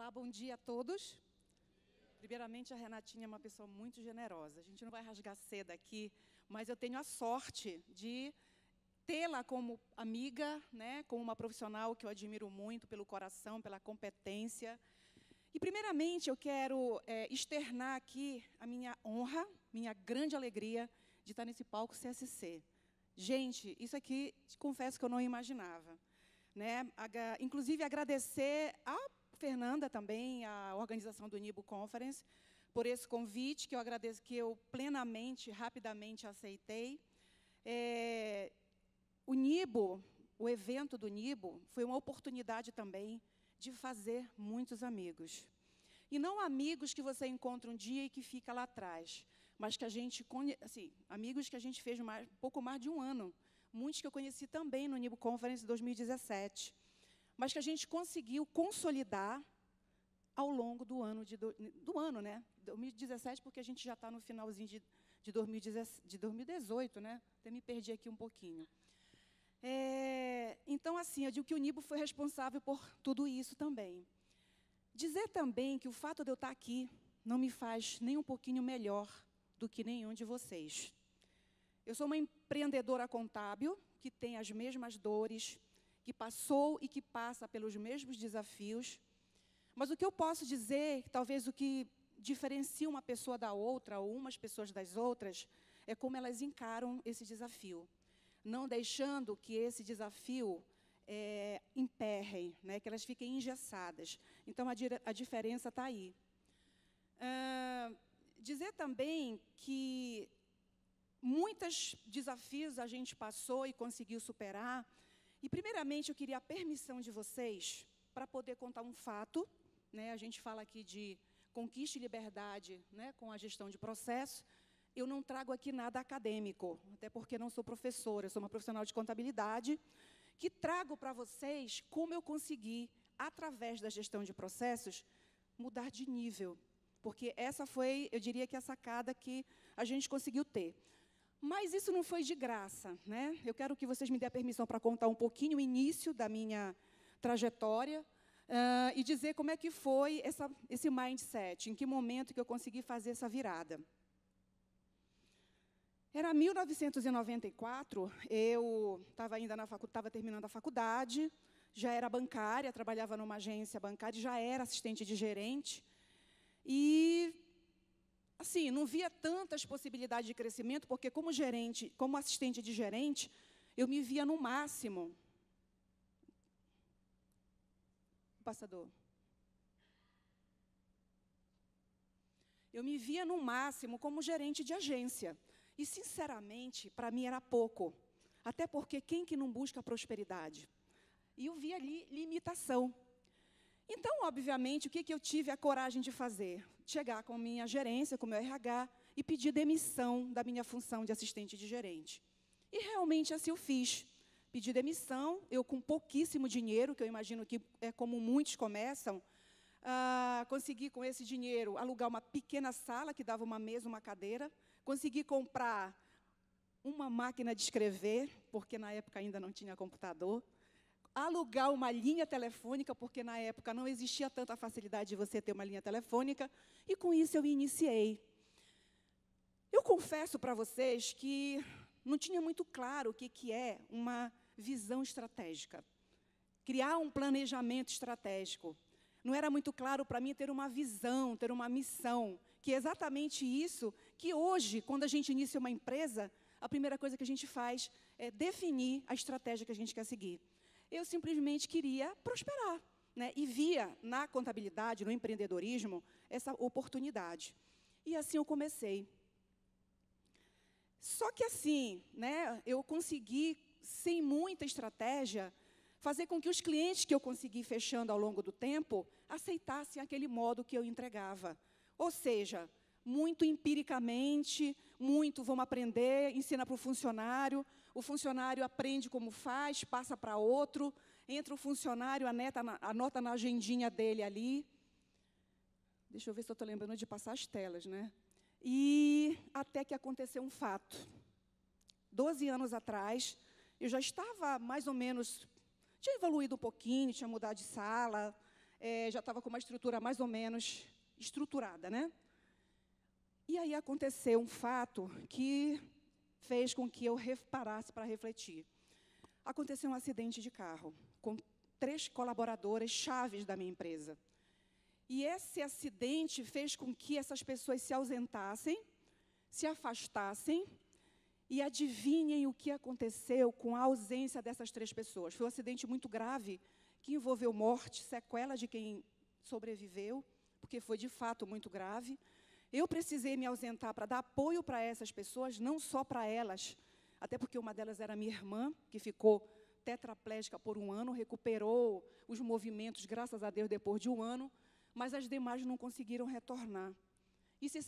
Olá, bom dia a todos. Primeiramente, a Renatinha é uma pessoa muito generosa. A gente não vai rasgar seda aqui, mas eu tenho a sorte de tê-la como amiga, né, como uma profissional que eu admiro muito pelo coração, pela competência. E, primeiramente, eu quero externar aqui a minha honra, minha grande alegria de estar nesse palco CSC. Gente, isso aqui, confesso que eu não imaginava. Né? Inclusive, agradecer a Fernanda também, a organização do NIBO Conference, por esse convite, que eu agradeço, que eu plenamente, rapidamente aceitei. O NIBO, o evento do NIBO, foi uma oportunidade também de fazer muitos amigos. E não amigos que você encontra um dia e que fica lá atrás, mas que a gente assim, amigos que a gente fez pouco mais de um ano, muitos que eu conheci também no NIBO Conference 2017, mas que a gente conseguiu consolidar ao longo do ano, né? 2017, porque a gente já está no finalzinho de 2018, né? Até me perdi aqui um pouquinho. Então, assim, eu digo que o NIBO foi responsável por tudo isso também. Dizer também que o fato de eu estar aqui não me faz nem um pouquinho melhor do que nenhum de vocês. Eu sou uma empreendedora contábil que tem as mesmas dores, que passou e que passa pelos mesmos desafios. Mas o que eu posso dizer, talvez o que diferencia uma pessoa da outra, ou umas pessoas das outras, é como elas encaram esse desafio, não deixando que esse desafio emperrem, né, que elas fiquem engessadas. Então, a diferença está aí. Dizer também que muitos desafios a gente passou e conseguiu superar. E, primeiramente, eu queria a permissão de vocês para poder contar um fato. Né? A gente fala aqui de conquista e liberdade, né, com a gestão de processo. Eu não trago aqui nada acadêmico, até porque não sou professora, eu sou uma profissional de contabilidade, que trago para vocês como eu consegui, através da gestão de processos, mudar de nível. Porque essa foi, eu diria que a sacada que a gente conseguiu ter. Mas isso não foi de graça, né? Eu quero que vocês me dêem a permissão para contar um pouquinho o início da minha trajetória e dizer como é que foi esse mindset, em que momento que eu consegui fazer essa virada. Era 1994, eu estava terminando a faculdade, já era bancária, trabalhava numa agência bancária, já era assistente de gerente. E assim, não via tantas possibilidades de crescimento, porque como assistente de gerente, eu me via no máximo. Passador. Eu me via no máximo como gerente de agência. E, sinceramente, para mim era pouco. Até porque quem que não busca prosperidade? E eu via ali limitação. Então, obviamente, o que eu tive a coragem de fazer? Chegar com a minha gerência, com o meu RH, e pedir demissão da minha função de assistente de gerente. E, realmente, assim eu fiz. Pedi demissão, eu com pouquíssimo dinheiro, que eu imagino que é como muitos começam, consegui, com esse dinheiro, alugar uma pequena sala, que dava uma mesa, uma cadeira, consegui comprar uma máquina de escrever, porque, na época, ainda não tinha computador, alugar uma linha telefônica, porque, na época, não existia tanta facilidade de você ter uma linha telefônica, e, com isso, eu iniciei. Eu confesso para vocês que não tinha muito claro o que é uma visão estratégica, criar um planejamento estratégico. Não era muito claro para mim ter uma visão, ter uma missão, que é exatamente isso que hoje, quando a gente inicia uma empresa, a primeira coisa que a gente faz é definir a estratégia que a gente quer seguir. Eu simplesmente queria prosperar, né? E via na contabilidade, no empreendedorismo, essa oportunidade. E assim eu comecei. Só que assim, né, eu consegui, sem muita estratégia, fazer com que os clientes que eu consegui fechando ao longo do tempo aceitassem aquele modo que eu entregava. Ou seja, muito empiricamente, muito vamos aprender, ensina para o funcionário aprende como faz, passa para outro, entra o funcionário, anota na agendinha dele ali. Deixa eu ver se eu estou lembrando de passar as telas, né? E até que aconteceu um fato. 12 anos atrás, eu já estava mais ou menos, tinha evoluído um pouquinho, tinha mudado de sala, já estava com uma estrutura mais ou menos estruturada, né? E aí aconteceu um fato que fez com que eu parasse para refletir. Aconteceu um acidente de carro com 3 colaboradoras chaves da minha empresa. E esse acidente fez com que essas pessoas se ausentassem, se afastassem, e adivinhem o que aconteceu com a ausência dessas 3 pessoas. Foi um acidente muito grave, que envolveu morte, sequela de quem sobreviveu, porque foi, de fato, muito grave. Eu precisei me ausentar para dar apoio para essas pessoas, não só para elas, até porque uma delas era minha irmã, que ficou tetraplégica por 1 ano, recuperou os movimentos, graças a Deus, depois de 1 ano, mas as demais não conseguiram retornar. E vocês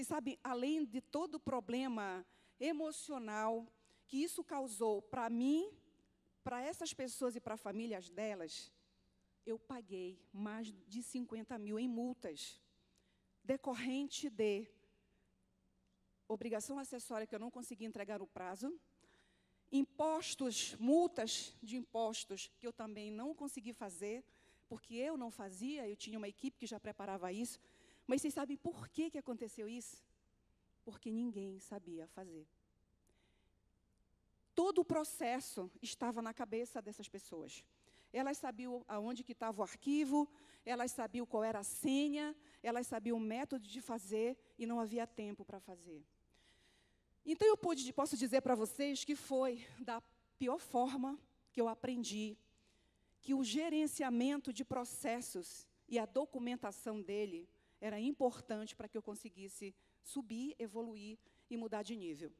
sabem, além de todo o problema emocional que isso causou para mim, para essas pessoas e para as famílias delas, eu paguei mais de 50 mil em multas, decorrente de obrigação acessória que eu não consegui entregar no prazo, impostos, multas de impostos que eu também não consegui fazer, porque eu não fazia, eu tinha uma equipe que já preparava isso. Mas vocês sabem por que aconteceu isso? Porque ninguém sabia fazer. Todo o processo estava na cabeça dessas pessoas. Elas sabiam aonde que estava o arquivo, elas sabiam qual era a senha, elas sabiam o método de fazer e não havia tempo para fazer. Então, eu posso dizer para vocês que foi da pior forma que eu aprendi que o gerenciamento de processos e a documentação dele era importante para que eu conseguisse subir, evoluir e mudar de nível.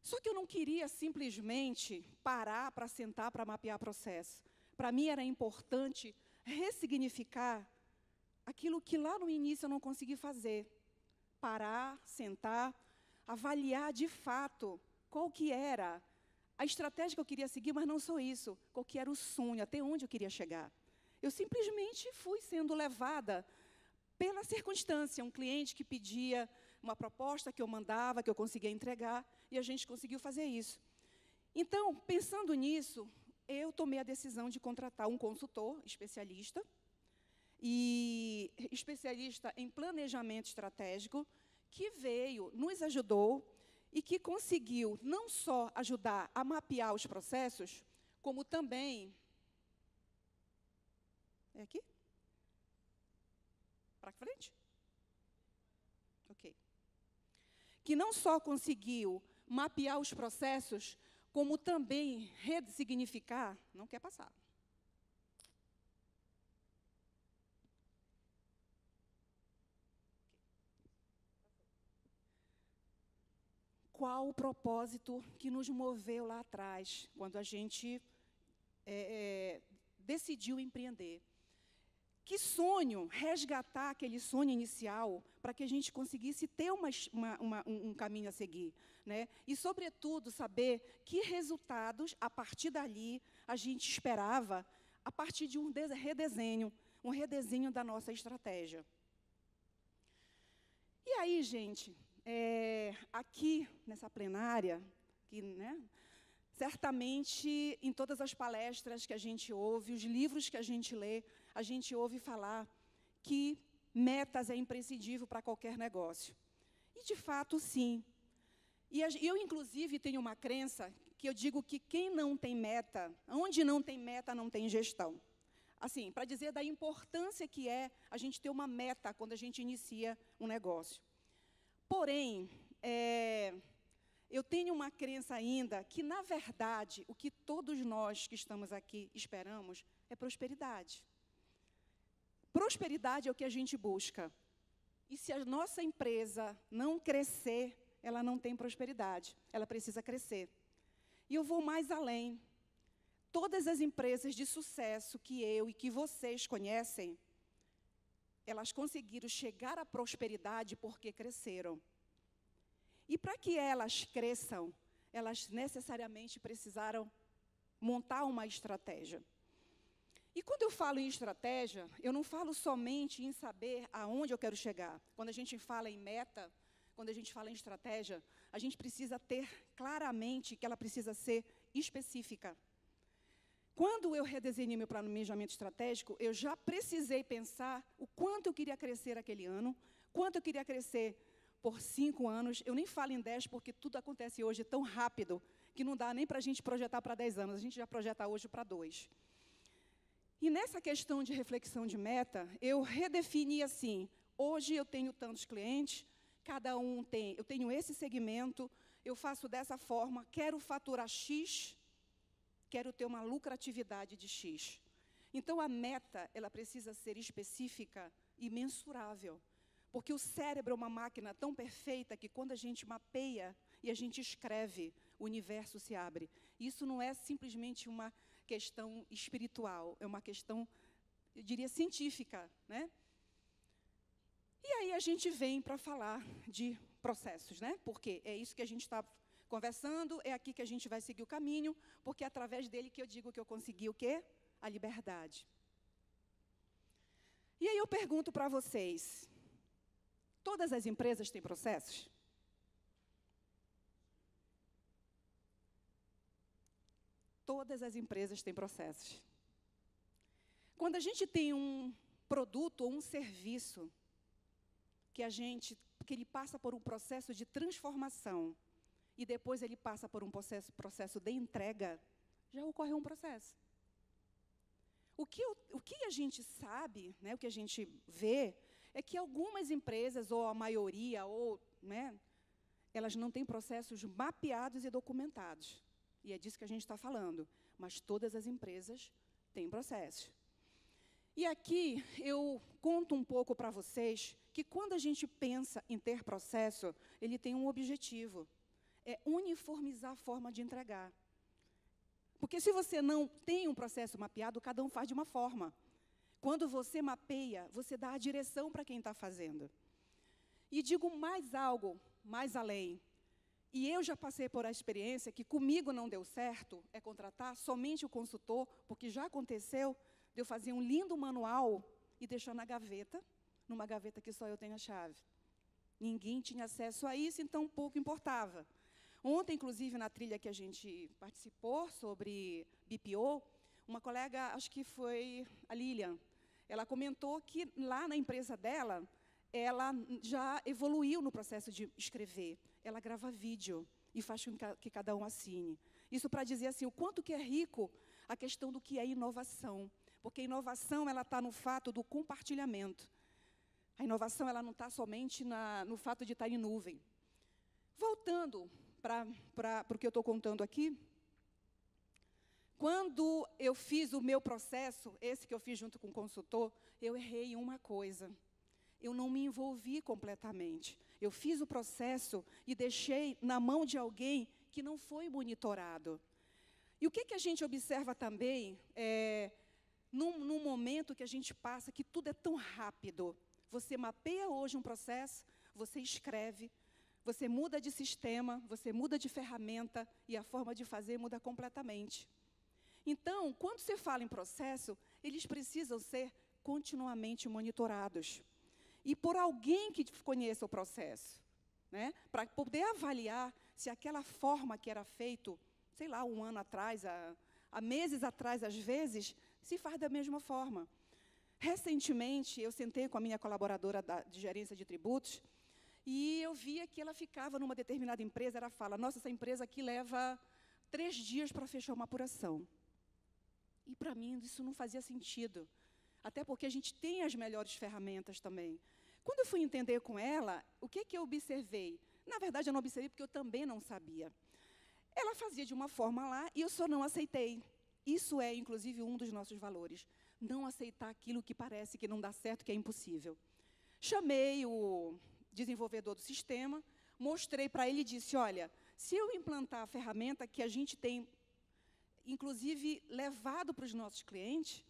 Só que eu não queria simplesmente parar para sentar, para mapear processo. Para mim era importante ressignificar aquilo que lá no início eu não consegui fazer. Parar, sentar, avaliar de fato qual que era a estratégia que eu queria seguir, mas não só isso, qual que era o sonho, até onde eu queria chegar. Eu simplesmente fui sendo levada pela circunstância, um cliente que pedia uma proposta que eu mandava, que eu conseguia entregar, e a gente conseguiu fazer isso. Então, pensando nisso, eu tomei a decisão de contratar um consultor especialista, e especialista em planejamento estratégico, que veio, nos ajudou, e que conseguiu não só ajudar a mapear os processos, como também... É aqui? Para frente? Ok. Que não só conseguiu mapear os processos, como também ressignificar... Não quer passar. Qual o propósito que nos moveu lá atrás, quando a gente decidiu empreender? Que sonho, resgatar aquele sonho inicial, para que a gente conseguisse ter um caminho a seguir, né? E, sobretudo, saber que resultados, a partir dali, a gente esperava, a partir de um redesenho da nossa estratégia. E aí, gente... aqui, nessa plenária, né, certamente, em todas as palestras que a gente ouve, os livros que a gente lê, a gente ouve falar que metas é imprescindível para qualquer negócio. E, de fato, sim. E eu, inclusive, tenho uma crença que eu digo que quem não tem meta, onde não tem meta, não tem gestão. Assim, para dizer da importância que é a gente ter uma meta quando a gente inicia um negócio. Porém, eu tenho uma crença ainda que, na verdade, o que todos nós que estamos aqui esperamos é prosperidade. Prosperidade é o que a gente busca. E se a nossa empresa não crescer, ela não tem prosperidade. Ela precisa crescer. E eu vou mais além. Todas as empresas de sucesso que eu e que vocês conhecem, elas conseguiram chegar à prosperidade porque cresceram. E para que elas cresçam, elas necessariamente precisaram montar uma estratégia. E quando eu falo em estratégia, eu não falo somente em saber aonde eu quero chegar. Quando a gente fala em meta, quando a gente fala em estratégia, a gente precisa ter claramente que ela precisa ser específica. quando eu redesenhei meu planejamento estratégico, eu já precisei pensar o quanto eu queria crescer aquele ano, quanto eu queria crescer por 5 anos. Eu nem falo em 10, porque tudo acontece hoje tão rápido, que não dá nem para a gente projetar para 10 anos, a gente já projeta hoje para 2. E nessa questão de reflexão de meta, eu redefini assim, hoje eu tenho tantos clientes, cada um tem, eu tenho esse segmento, eu faço dessa forma, quero faturar X, quero ter uma lucratividade de X. Então, a meta, ela precisa ser específica e mensurável. Porque o cérebro é uma máquina tão perfeita que, quando a gente mapeia e a gente escreve, o universo se abre. Isso não é simplesmente uma questão espiritual, é uma questão, eu diria, científica, né? E aí a gente vem para falar de processos, né? Porque é isso que a gente está conversando, é aqui que a gente vai seguir o caminho, porque é através dele que eu digo que eu consegui o quê? A liberdade. E aí eu pergunto para vocês, todas as empresas têm processos? Todas as empresas têm processos. Quando a gente tem um produto ou um serviço que ele passa por um processo de transformação e depois ele passa por um processo de entrega, já ocorreu um processo. O que a gente sabe, né, o que a gente vê, é que algumas empresas, ou a maioria, né, elas não têm processos mapeados e documentados. E é disso que a gente está falando. Mas todas as empresas têm processos. E aqui eu conto um pouco para vocês que, quando a gente pensa em ter processo, ele tem um objetivo. É uniformizar a forma de entregar. Porque se você não tem um processo mapeado, cada um faz de uma forma. Quando você mapeia, você dá a direção para quem está fazendo. E digo mais algo, mais além. E eu já passei por a experiência que comigo não deu certo, é contratar somente o consultor, porque já aconteceu de eu fazer um lindo manual e deixar na gaveta, numa gaveta que só eu tenho a chave. Ninguém tinha acesso a isso, então pouco importava. Ontem, inclusive, na trilha que a gente participou sobre BPO, uma colega, acho que foi a Lilian, ela comentou que lá na empresa dela, ela já evoluiu no processo de escrever. Ela grava vídeo e faz com que cada um assine. Isso para dizer assim, o quanto que é rico a questão do que é inovação. Porque a inovação está no fato do compartilhamento. A inovação ela não está somente no fato de estar em nuvem. Voltando para o que eu estou contando aqui, quando eu fiz o meu processo, esse que eu fiz junto com o consultor, eu errei em uma coisa. Eu não me envolvi completamente. Eu fiz o processo e deixei na mão de alguém que não foi monitorado. E o que a gente observa também, num momento que a gente passa, que tudo é tão rápido. Você mapeia hoje um processo, você escreve, você muda de sistema, você muda de ferramenta e a forma de fazer muda completamente. Então, quando se fala em processo, eles precisam ser continuamente monitorados. E por alguém que conheça o processo, né? Para poder avaliar se aquela forma que era feito, sei lá, 1 ano atrás, há meses atrás, às vezes, se faz da mesma forma. Recentemente, eu sentei com a minha colaboradora de gerência de tributos e eu via que ela ficava numa determinada empresa, ela fala, nossa, essa empresa aqui leva 3 dias para fechar uma apuração. E, para mim, isso não fazia sentido. Até porque a gente tem as melhores ferramentas também. Quando eu fui entender com ela, o que eu observei? Na verdade, eu não observei porque eu também não sabia. Ela fazia de uma forma lá e eu só não aceitei. Isso é, inclusive, um dos nossos valores. Não aceitar aquilo que parece que não dá certo, que é impossível. Chamei o desenvolvedor do sistema, mostrei para ele e disse, olha, se eu implantar a ferramenta que a gente tem, inclusive, levado para os nossos clientes,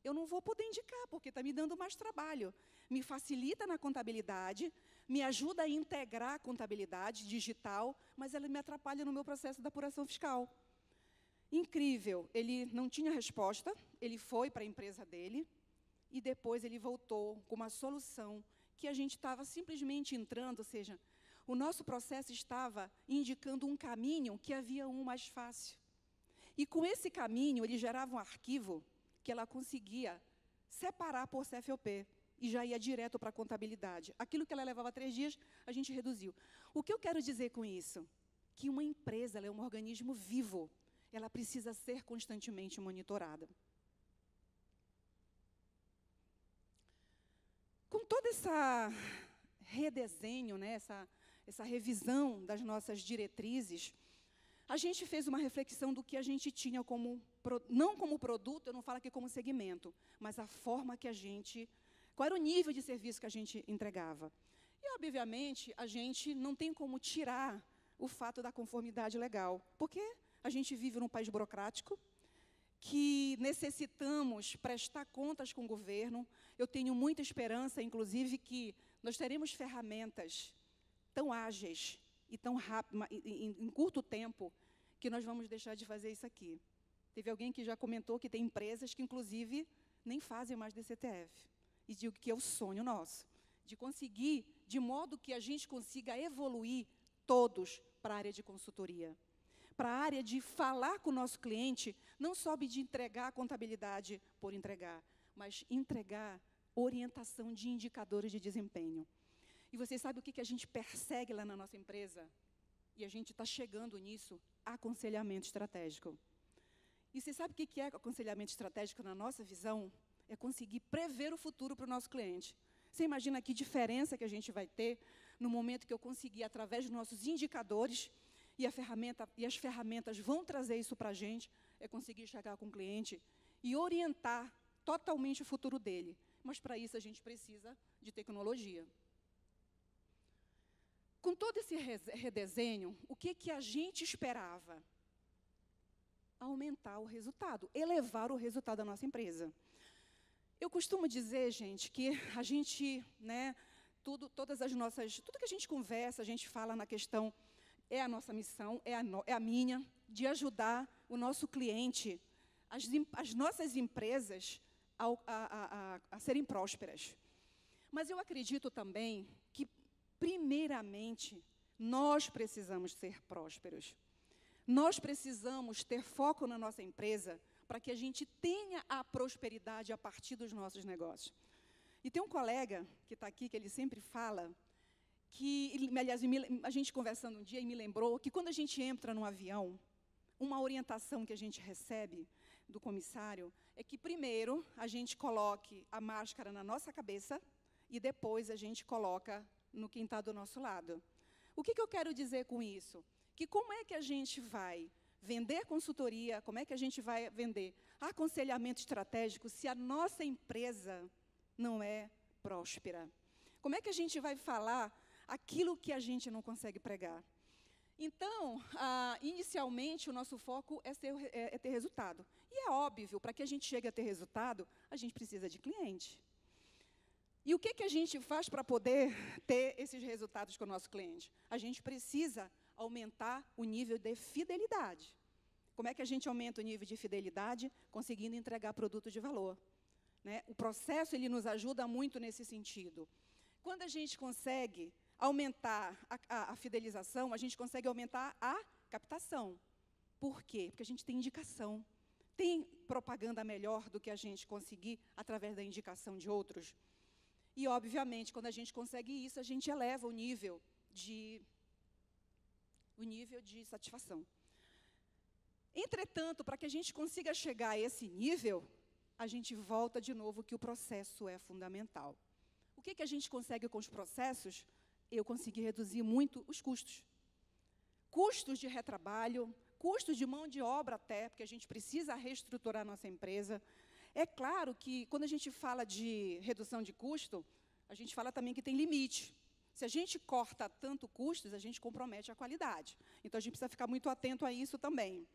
eu não vou poder indicar, porque está me dando mais trabalho. Me facilita na contabilidade, me ajuda a integrar a contabilidade digital, mas ela me atrapalha no meu processo de apuração fiscal. Incrível, ele não tinha resposta, ele foi para a empresa dele, e depois ele voltou com uma solução que a gente estava simplesmente entrando, ou seja, o nosso processo estava indicando um caminho que havia um mais fácil. E com esse caminho, ele gerava um arquivo que ela conseguia separar por CFOP e já ia direto para a contabilidade. Aquilo que ela levava 3 dias, a gente reduziu. O que eu quero dizer com isso? Que uma empresa, ela é um organismo vivo. Ela precisa ser constantemente monitorada. Com todo esse redesenho, né, essa revisão das nossas diretrizes, a gente fez uma reflexão do que a gente tinha como, não como produto, eu não falo aqui como segmento, mas a forma que a gente, qual era o nível de serviço que a gente entregava. E, obviamente, a gente não tem como tirar o fato da conformidade legal, porque a gente vive num país burocrático, que necessitamos prestar contas com o governo. Eu tenho muita esperança, inclusive, que nós teremos ferramentas tão ágeis e tão rápidas, em curto tempo, que nós vamos deixar de fazer isso aqui. Teve alguém que já comentou que tem empresas que, inclusive, nem fazem mais DCTF. E digo que é o sonho nosso, de conseguir, de modo que a gente consiga evoluir todos para a área de consultoria, para a área de falar com o nosso cliente, não só de entregar a contabilidade por entregar, mas entregar orientação de indicadores de desempenho. E vocês sabem o que a gente persegue lá na nossa empresa? E a gente está chegando nisso, aconselhamento estratégico. E você sabe o que é aconselhamento estratégico na nossa visão? É conseguir prever o futuro para o nosso cliente. Você imagina que diferença que a gente vai ter no momento que eu conseguir, através dos nossos indicadores, e as ferramentas vão trazer isso para a gente, é conseguir chegar com o cliente e orientar totalmente o futuro dele. Mas, para isso, a gente precisa de tecnologia. Com todo esse redesenho, o que a gente esperava? Aumentar o resultado, elevar o resultado da nossa empresa. Eu costumo dizer, gente, que a gente, né, tudo que a gente conversa, a gente fala na questão, é a nossa missão, é a minha, de ajudar o nosso cliente, as nossas empresas a serem prósperas. Mas eu acredito também que, primeiramente, nós precisamos ser prósperos. Nós precisamos ter foco na nossa empresa para que a gente tenha a prosperidade a partir dos nossos negócios. E tem um colega que está aqui, que ele sempre fala, que, aliás, a gente conversando um dia, e me lembrou que quando a gente entra num avião, uma orientação que a gente recebe do comissário é que, primeiro, a gente coloque a máscara na nossa cabeça e depois a gente coloca no quem está do nosso lado. O que eu quero dizer com isso? Que como é que a gente vai vender consultoria, como é que a gente vai vender aconselhamento estratégico se a nossa empresa não é próspera? Como é que a gente vai falar aquilo que a gente não consegue pregar? Então, inicialmente, o nosso foco é ter resultado. E é óbvio, para que a gente chegue a ter resultado, a gente precisa de cliente. E o que a gente faz para poder ter esses resultados com o nosso cliente? A gente precisa aumentar o nível de fidelidade. Como é que a gente aumenta o nível de fidelidade? Conseguindo entregar produto de valor, né? O processo, ele nos ajuda muito nesse sentido. Quando a gente consegue aumentar a fidelização, a gente consegue aumentar a captação. Por quê? Porque a gente tem indicação. Tem propaganda melhor do que a gente conseguir através da indicação de outros? E, obviamente, quando a gente consegue isso, a gente eleva o nível de satisfação. Entretanto, para que a gente consiga chegar a esse nível, a gente volta de novo que o processo é fundamental. O que a gente consegue com os processos? Eu consegui reduzir muito os custos. Custos de retrabalho, custos de mão de obra até, porque a gente precisa reestruturar a nossa empresa. É claro que, quando a gente fala de redução de custo, a gente fala também que tem limite. Se a gente corta tanto custos, a gente compromete a qualidade. Então, a gente precisa ficar muito atento a isso também.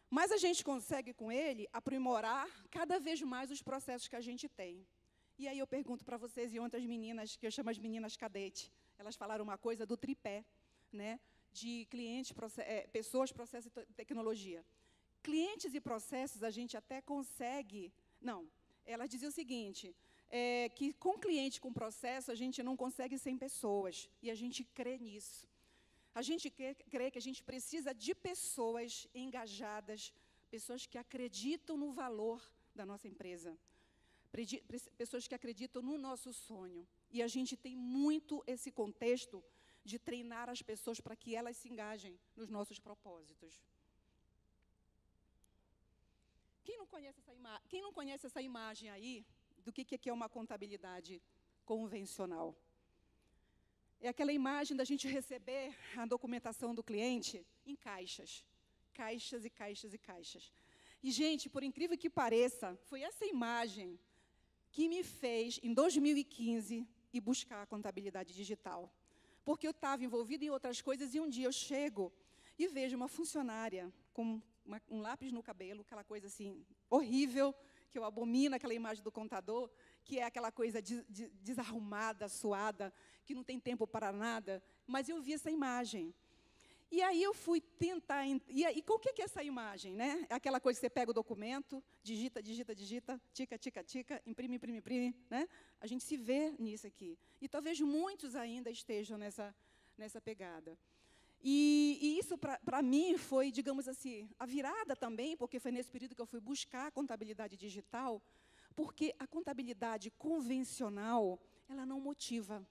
Mas a gente consegue, com ele, aprimorar cada vez mais os processos que a gente tem. E aí eu pergunto para vocês, e ontem as meninas, que eu chamo as meninas cadete, elas falaram uma coisa do tripé, né, de clientes, pessoas, processo e tecnologia. Clientes e processos a gente até consegue... Não, elas diziam o seguinte, que com cliente, com processo, a gente não consegue sem pessoas, e a gente crê nisso. A gente crê que a gente precisa de pessoas engajadas pessoas que acreditam no valor da nossa empresa, pessoas que acreditam no nosso sonho. E a gente tem muito esse contexto de treinar as pessoas para que elas se engajem nos nossos propósitos. Quem não conhece essa imagem aí do que é uma contabilidade convencional? É aquela imagem da gente receber a documentação do cliente em caixas. Caixas e caixas e caixas. E, gente, por incrível que pareça, foi essa imagem que me fez, em 2015, ir buscar a contabilidade digital. Porque eu estava envolvida em outras coisas e um dia eu chego e vejo uma funcionária com um lápis no cabelo, aquela coisa assim, horrível, que eu abomino aquela imagem do contador, que é aquela coisa desarrumada, suada, que não tem tempo para nada, mas eu vi essa imagem. E aí eu fui tentar... E o que é essa imagem, né? É aquela coisa que você pega o documento, digita, tica, tica, tica, imprime, imprime, imprime, né? A gente se vê nisso aqui. E talvez muitos ainda estejam nessa pegada. E isso, para mim, foi, digamos assim, a virada também, porque foi nesse período que eu fui buscar a contabilidade digital, porque a contabilidade convencional, ela não motiva.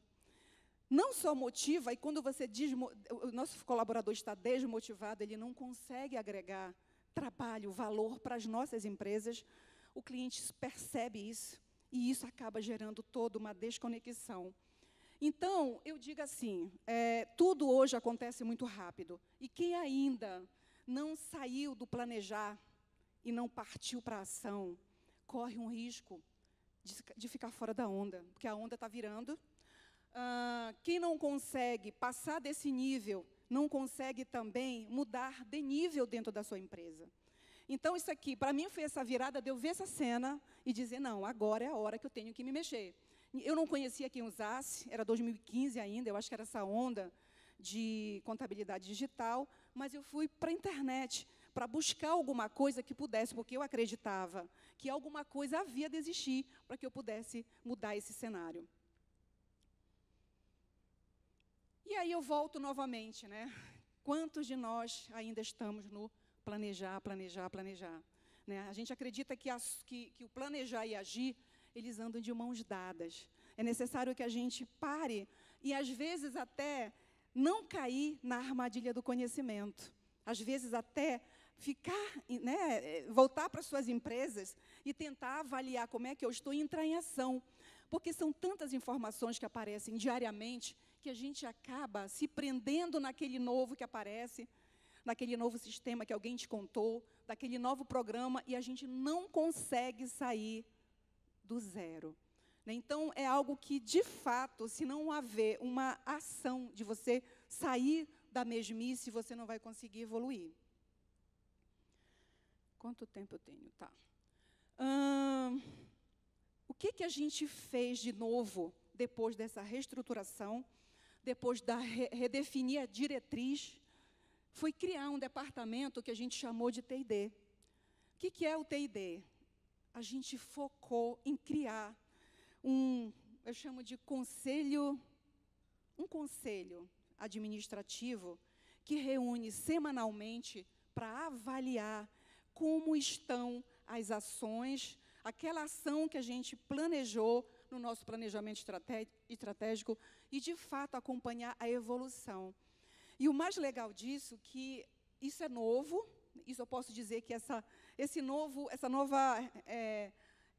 Não só motiva, e quando o nosso colaborador está desmotivado, ele não consegue agregar trabalho, valor para as nossas empresas, o cliente percebe isso, e isso acaba gerando toda uma desconexão. Então, eu digo assim, tudo hoje acontece muito rápido. E quem ainda não saiu do planejar e não partiu para a ação, corre um risco de ficar fora da onda, porque a onda está virando. Quem não consegue passar desse nível, não consegue também mudar de nível dentro da sua empresa. Então, isso aqui, para mim, foi essa virada de eu ver essa cena e dizer, não, agora é a hora que eu tenho que me mexer. Eu não conhecia quem usasse, era 2015 ainda, eu acho que era essa onda de contabilidade digital, mas eu fui para a internet para buscar alguma coisa que pudesse, porque eu acreditava que alguma coisa havia de existir para que eu pudesse mudar esse cenário. E aí eu volto novamente, né? Quantos de nós ainda estamos no planejar, planejar, planejar? Né? A gente acredita que o planejar e agir, eles andam de mãos dadas. É necessário que a gente pare e, às vezes, até não cair na armadilha do conhecimento. Às vezes, até ficar, né, voltar para suas empresas e tentar avaliar como é que eu estou e entrar em ação. Porque são tantas informações que aparecem diariamente que a gente acaba se prendendo naquele novo que aparece, naquele novo sistema que alguém te contou, daquele novo programa, e a gente não consegue sair do zero. Então, é algo que, de fato, se não haver uma ação de você sair da mesmice, você não vai conseguir evoluir. Quanto tempo eu tenho? Tá. O que a gente fez de novo depois dessa reestruturação, depois da redefinir a diretriz, foi criar um departamento que a gente chamou de T&D. O que é o T&D? A gente focou em criar eu chamo de um conselho administrativo que reúne semanalmente para avaliar como estão as ações, aquela ação que a gente planejou no nosso planejamento estratégico e, de fato, acompanhar a evolução. E o mais legal disso, que isso é novo, isso eu posso dizer que essa nova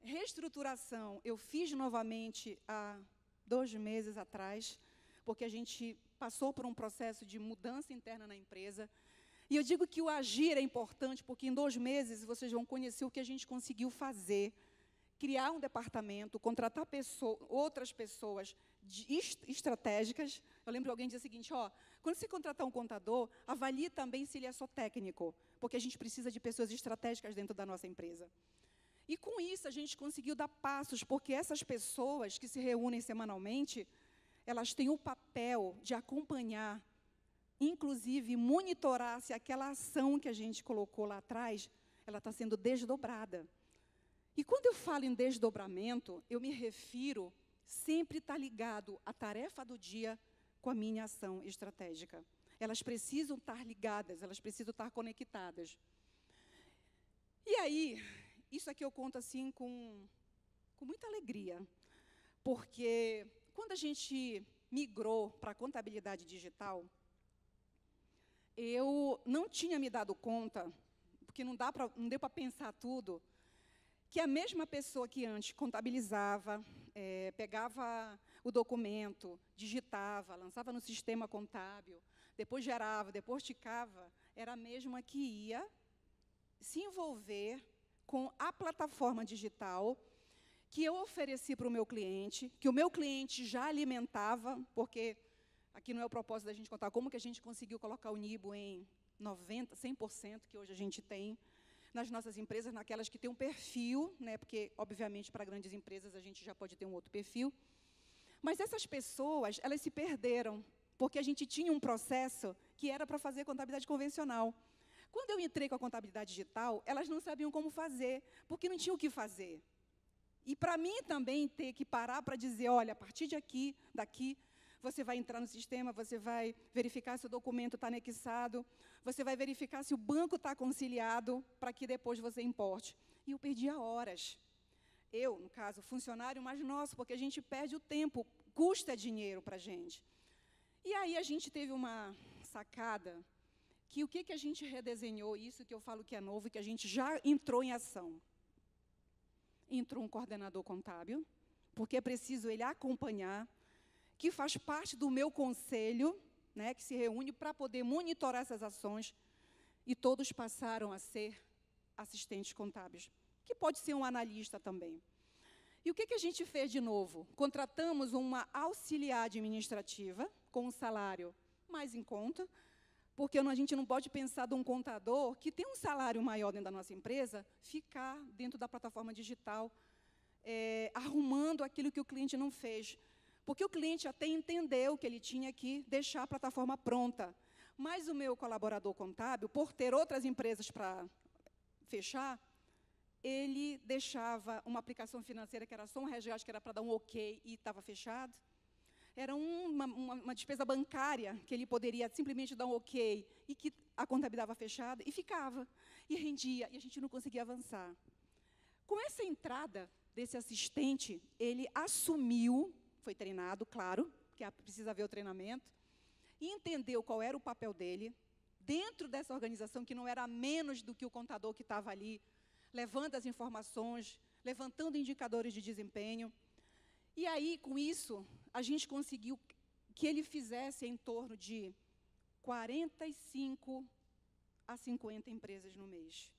reestruturação eu fiz novamente há 2 meses atrás, porque a gente passou por um processo de mudança interna na empresa. E eu digo que o agir é importante, porque em 2 meses vocês vão conhecer o que a gente conseguiu fazer, criar um departamento, contratar outras pessoas estratégicas. Eu lembro que alguém dizia o seguinte, quando você contratar um contador, avalie também se ele é só técnico, porque a gente precisa de pessoas estratégicas dentro da nossa empresa. E, com isso, a gente conseguiu dar passos, porque essas pessoas que se reúnem semanalmente, elas têm o papel de acompanhar, inclusive monitorar se aquela ação que a gente colocou lá atrás, ela está sendo desdobrada. E, quando eu falo em desdobramento, eu me refiro sempre estar ligado à tarefa do dia com a minha ação estratégica. Elas precisam estar ligadas, elas precisam estar conectadas. E aí, isso aqui eu conto assim com muita alegria, porque quando a gente migrou para a contabilidade digital, eu não tinha me dado conta, porque não deu para pensar tudo, que a mesma pessoa que antes contabilizava, pegava o documento, digitava, lançava no sistema contábil, depois gerava, depois ticava, era a mesma que ia se envolver com a plataforma digital que eu ofereci para o meu cliente, que o meu cliente já alimentava, porque aqui não é o propósito da gente contar como que a gente conseguiu colocar o Nibo em 90%, 100%, que hoje a gente tem nas nossas empresas, naquelas que têm um perfil, né, porque, obviamente, para grandes empresas a gente já pode ter um outro perfil. Mas essas pessoas, elas se perderam, porque a gente tinha um processo que era para fazer contabilidade convencional. Quando eu entrei com a contabilidade digital, elas não sabiam como fazer, porque não tinham o que fazer. E para mim também ter que parar para dizer, olha, a partir daqui, você vai entrar no sistema, você vai verificar se o documento está anexado, você vai verificar se o banco está conciliado, para que depois você importe. E eu perdia horas. Eu, no caso, funcionário, mas nosso, porque a gente perde o tempo, custa dinheiro para a gente. E aí a gente teve uma sacada, que o que a gente redesenhou, isso que eu falo que é novo, que a gente já entrou em ação. Entrou um coordenador contábil, porque é preciso ele acompanhar, que faz parte do meu conselho, né, que se reúne para poder monitorar essas ações, e todos passaram a ser assistentes contábeis, que pode ser um analista também. E o que a gente fez de novo? Contratamos uma auxiliar administrativa, com um salário mais em conta, porque a gente não pode pensar de um contador que tem um salário maior dentro da nossa empresa, ficar dentro da plataforma digital, arrumando aquilo que o cliente não fez. Porque o cliente até entendeu que ele tinha que deixar a plataforma pronta. Mas o meu colaborador contábil, por ter outras empresas para fechar, ele deixava uma aplicação financeira que era só um resgate, que era para dar um ok e estava fechado. Era uma despesa bancária que ele poderia simplesmente dar um ok e que a contabilidade estava fechada e ficava. E rendia, e a gente não conseguia avançar. Com essa entrada desse assistente, ele assumiu, foi treinado, claro, porque precisa ver o treinamento, e entendeu qual era o papel dele, dentro dessa organização, que não era menos do que o contador que estava ali, levando as informações, levantando indicadores de desempenho. E aí, com isso, a gente conseguiu que ele fizesse em torno de 45 a 50 empresas no mês.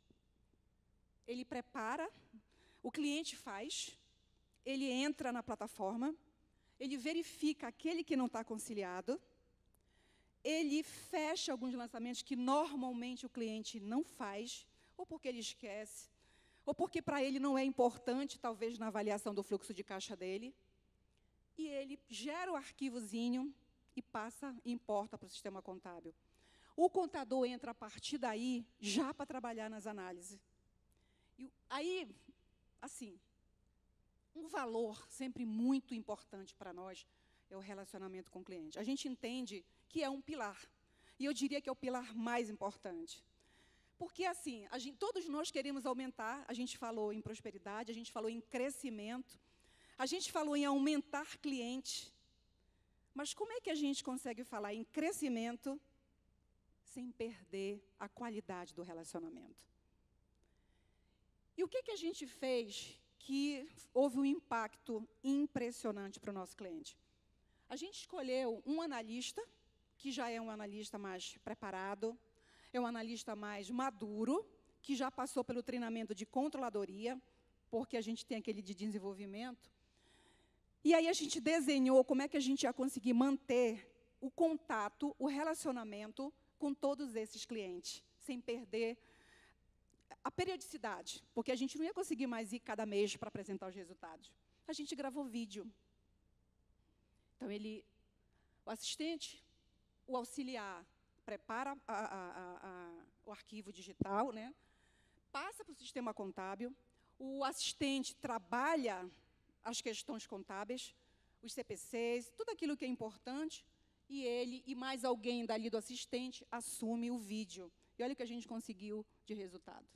Ele prepara, o cliente faz, ele entra na plataforma, ele verifica aquele que não está conciliado, ele fecha alguns lançamentos que normalmente o cliente não faz, ou porque ele esquece, ou porque para ele não é importante, talvez, na avaliação do fluxo de caixa dele. E ele gera o arquivozinho e passa e importa para o sistema contábil. O contador entra a partir daí já para trabalhar nas análises. E aí, assim, um valor sempre muito importante para nós é o relacionamento com o cliente. A gente entende que é um pilar, e eu diria que é o pilar mais importante. Porque, assim, todos nós queremos aumentar, a gente falou em prosperidade, a gente falou em crescimento, a gente falou em aumentar cliente, mas como é que a gente consegue falar em crescimento sem perder a qualidade do relacionamento? E o que a gente fez que houve um impacto impressionante para o nosso cliente? A gente escolheu um analista, que já é um analista mais preparado, é um analista mais maduro, que já passou pelo treinamento de controladoria, porque a gente tem aquele de desenvolvimento. E aí a gente desenhou como é que a gente ia conseguir manter o contato, o relacionamento com todos esses clientes, sem perder a periodicidade, porque a gente não ia conseguir mais ir cada mês para apresentar os resultados. A gente gravou vídeo. Então, o assistente, o auxiliar, prepara o arquivo digital, né? Passa para o sistema contábil, o assistente trabalha as questões contábeis, os CPCs, tudo aquilo que é importante, e ele e mais alguém dali do assistente assume o vídeo. E olha o que a gente conseguiu de resultado.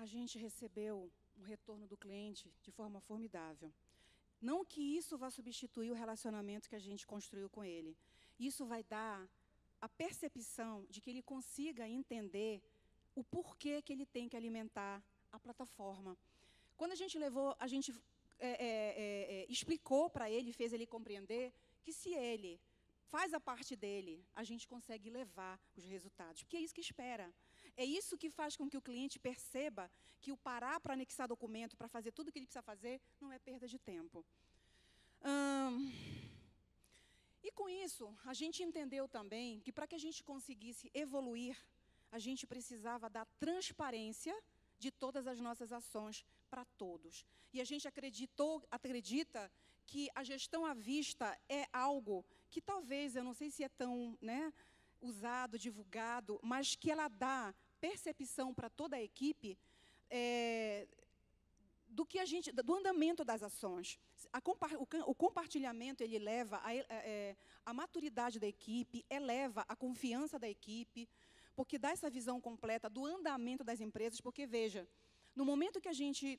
a gente recebeu um retorno do cliente de forma formidável. Não que isso vá substituir o relacionamento que a gente construiu com ele. Isso vai dar a percepção de que ele consiga entender o porquê que ele tem que alimentar a plataforma. Quando a gente levou, a gente explicou para ele, fez ele compreender que se ele faz a parte dele, a gente consegue levar os resultados, porque é isso que espera. É isso que faz com que o cliente perceba que o parar para anexar documento, para fazer tudo o que ele precisa fazer, não é perda de tempo. E com isso, a gente entendeu também que para que a gente conseguisse evoluir, a gente precisava dar transparência de todas as nossas ações para todos. E a gente acredita que a gestão à vista é algo que talvez, eu não sei se é tão, né, usado, divulgado, mas que ela dá percepção para toda a equipe do andamento das ações. O compartilhamento, ele leva a maturidade da equipe, eleva a confiança da equipe, porque dá essa visão completa do andamento das empresas, porque, veja, no momento que a gente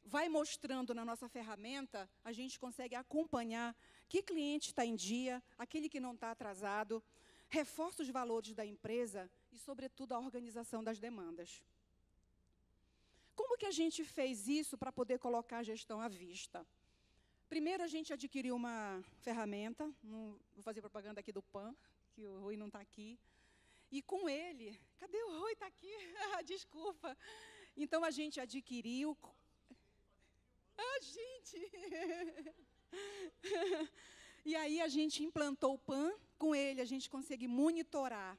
vai mostrando na nossa ferramenta, a gente consegue acompanhar que cliente está em dia, aquele que não está atrasado, reforça os valores da empresa e, sobretudo, a organização das demandas. Como que a gente fez isso para poder colocar a gestão à vista? Primeiro, a gente adquiriu uma ferramenta, vou fazer propaganda aqui do PAN, que o Rui não está aqui, e com ele... Cadê o Rui? Está aqui? Desculpa. Então, a gente adquiriu... gente! E aí, a gente implantou o PAN. Com ele, a gente consegue monitorar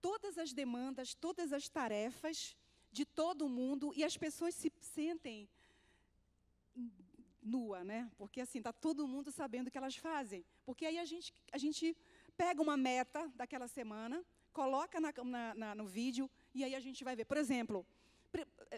todas as demandas, todas as tarefas de todo mundo, e as pessoas se sentem nua, né? Porque, assim, está todo mundo sabendo o que elas fazem. Porque aí a gente pega uma meta daquela semana, coloca no vídeo, e aí a gente vai ver. Por exemplo,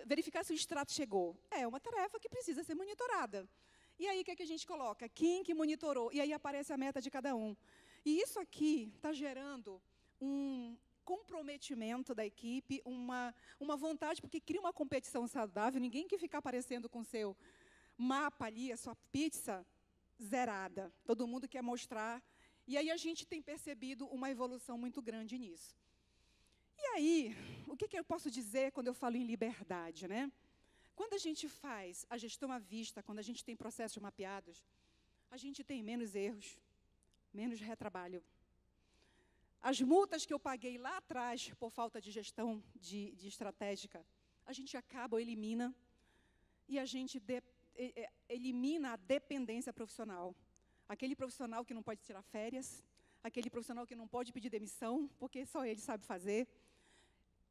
verificar se o extrato chegou. É uma tarefa que precisa ser monitorada. E aí, o que é que a gente coloca? Quem que monitorou? E aí aparece a meta de cada um. E isso aqui está gerando um comprometimento da equipe, uma vontade, porque cria uma competição saudável, ninguém que fica aparecendo com o seu mapa ali, a sua pizza zerada. Todo mundo quer mostrar. E aí a gente tem percebido uma evolução muito grande nisso. E aí, o que eu posso dizer quando eu falo em liberdade, né? Quando a gente faz a gestão à vista, quando a gente tem processos mapeados, a gente tem menos erros, menos retrabalho. As multas que eu paguei lá atrás por falta de gestão de estratégica, a gente acaba ou elimina, e a gente elimina a dependência profissional. Aquele profissional que não pode tirar férias, aquele profissional que não pode pedir demissão, porque só ele sabe fazer.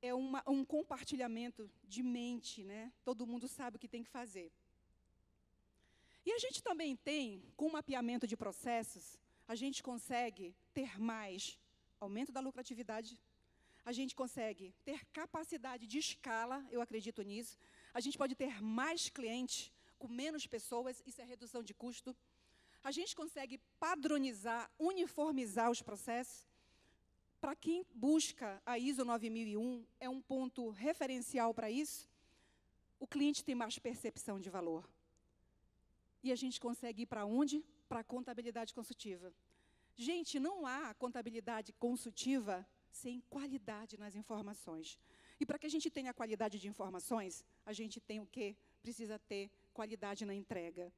É um compartilhamento de mente, né? Todo mundo sabe o que tem que fazer. E a gente também tem, com o mapeamento de processos, a gente consegue ter mais aumento da lucratividade, a gente consegue ter capacidade de escala, eu acredito nisso, a gente pode ter mais clientes com menos pessoas, isso é redução de custo, a gente consegue padronizar, uniformizar os processos. Para quem busca a ISO 9001, é um ponto referencial para isso, o cliente tem mais percepção de valor. E a gente consegue ir para onde? Para a contabilidade consultiva. Gente, não há contabilidade consultiva sem qualidade nas informações. E para que a gente tenha qualidade de informações, a gente tem o quê? Precisa ter qualidade na entrega.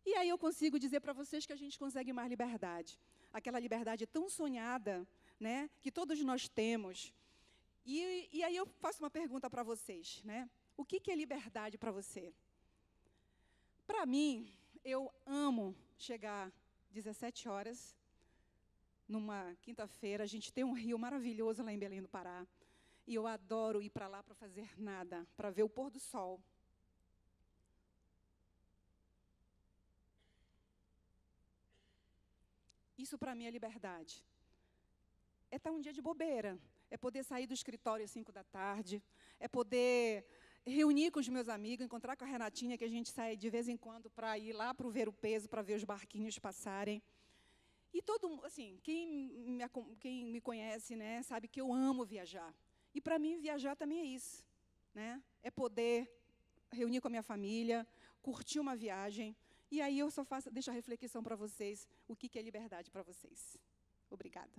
E aí eu consigo dizer para vocês que a gente consegue mais liberdade. Aquela liberdade tão sonhada, né, que todos nós temos. E aí eu faço uma pergunta para vocês, né? O que é liberdade para você? Para mim, eu amo chegar 17 horas, numa quinta-feira, a gente tem um rio maravilhoso lá em Belém do Pará, e eu adoro ir para lá para fazer nada, para ver o pôr do sol. Isso para mim é liberdade. É estar um dia de bobeira, é poder sair do escritório às 5 da tarde, é poder reunir com os meus amigos, encontrar com a Renatinha, que a gente sai de vez em quando para ir lá para o Ver o Peso, para ver os barquinhos passarem. E todo, assim, quem me conhece, né, sabe que eu amo viajar. E para mim viajar também é isso. né? É poder reunir com a minha família, curtir uma viagem. E aí eu só deixo a reflexão para vocês, o que é liberdade para vocês. Obrigada.